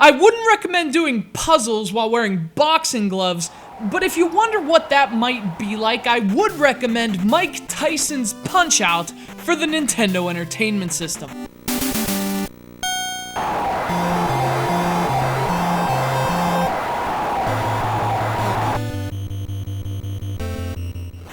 I wouldn't recommend doing puzzles while wearing boxing gloves, but if you wonder what that might be like, I would recommend Mike Tyson's Punch-Out for the Nintendo Entertainment System.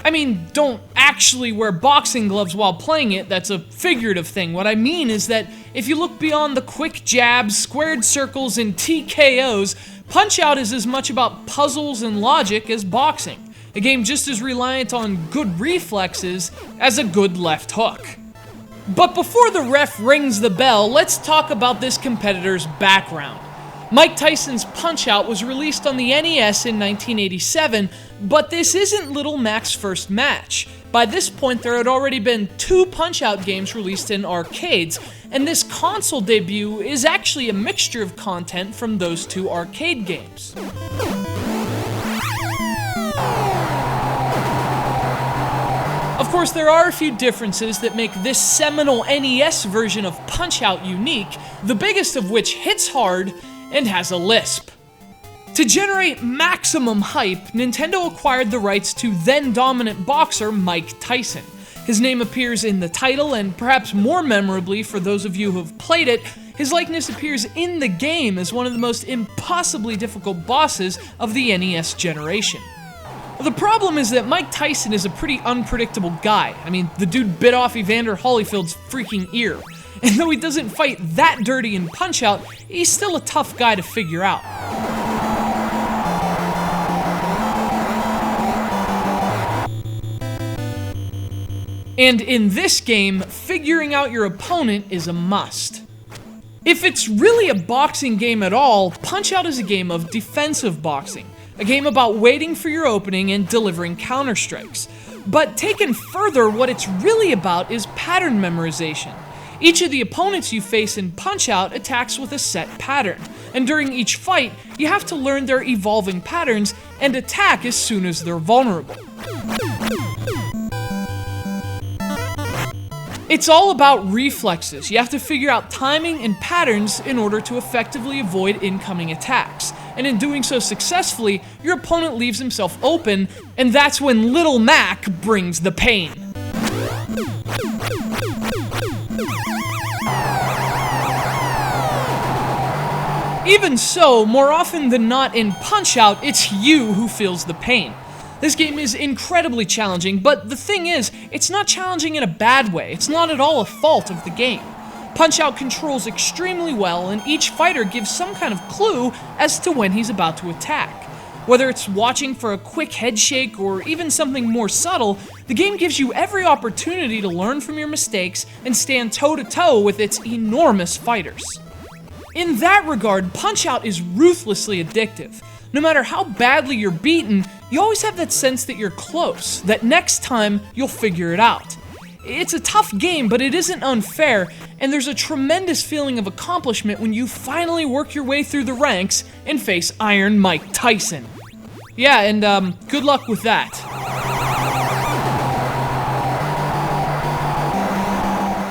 I mean, don't actually wear boxing gloves while playing it, that's a figurative thing. What I mean is that if you look beyond the quick jabs, squared circles, and TKOs, Punch-Out is as much about puzzles and logic as boxing. A game just as reliant on good reflexes as a good left hook. But before the ref rings the bell, let's talk about this competitor's background. Mike Tyson's Punch-Out was released on the NES in 1987, but this isn't Little Mac's first match. By this point, there had already been 2 Punch-Out games released in arcades, and this console debut is actually a mixture of content from those 2 arcade games. Of course, there are a few differences that make this seminal NES version of Punch-Out unique, the biggest of which hits hard and has a lisp. To generate maximum hype, Nintendo acquired the rights to then-dominant boxer Mike Tyson. His name appears in the title, and perhaps more memorably for those of you who have played it, his likeness appears in the game as one of the most impossibly difficult bosses of the NES generation. The problem is that Mike Tyson is a pretty unpredictable guy. I mean, the dude bit off Evander Holyfield's freaking ear. And though he doesn't fight that dirty in Punch-Out, he's still a tough guy to figure out. And in this game, figuring out your opponent is a must. If it's really a boxing game at all, Punch-Out is a game of defensive boxing, a game about waiting for your opening and delivering counter-strikes. But taken further, what it's really about is pattern memorization. Each of the opponents you face in Punch-Out attacks with a set pattern, and during each fight, you have to learn their evolving patterns and attack as soon as they're vulnerable. It's all about reflexes. You have to figure out timing and patterns in order to effectively avoid incoming attacks. And in doing so successfully, your opponent leaves himself open, and that's when Little Mac brings the pain. Even so, more often than not in Punch-Out, it's you who feels the pain. This game is incredibly challenging, but the thing is, it's not challenging in a bad way. It's not at all a fault of the game. Punch-Out controls extremely well, and each fighter gives some kind of clue as to when he's about to attack. Whether it's watching for a quick head shake or even something more subtle, the game gives you every opportunity to learn from your mistakes and stand toe-to-toe with its enormous fighters. In that regard, Punch-Out is ruthlessly addictive. No matter how badly you're beaten, you always have that sense that you're close, that next time you'll figure it out. It's a tough game, but it isn't unfair, and there's a tremendous feeling of accomplishment when you finally work your way through the ranks and face Iron Mike Tyson. Yeah, and good luck with that.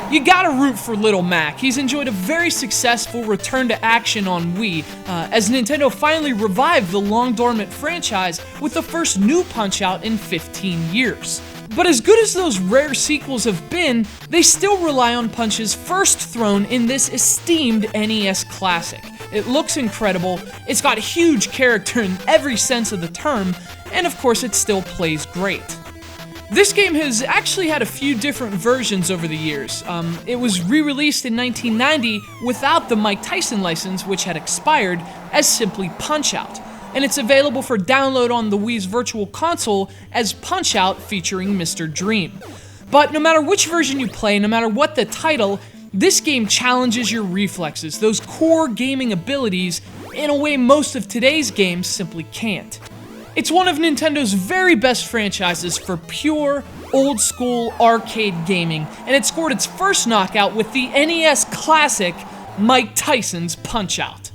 You gotta root for Little Mac. He's enjoyed a very successful return to action on Wii, as Nintendo finally revived the long-dormant franchise with the first new Punch-Out in 15 years. But as good as those rare sequels have been, they still rely on Punch's first throne in this esteemed NES classic. It looks incredible, it's got huge character in every sense of the term, and of course it still plays great. This game has actually had a few different versions over the years. It was re-released in 1990 without the Mike Tyson license, which had expired, as simply Punch-Out. And it's available for download on the Wii's Virtual Console as Punch-Out featuring Mr. Dream. But no matter which version you play, no matter what the title, this game challenges your reflexes, those core gaming abilities, in a way most of today's games simply can't. It's one of Nintendo's very best franchises for pure, old-school arcade gaming, and it scored its first knockout with the NES classic Mike Tyson's Punch-Out.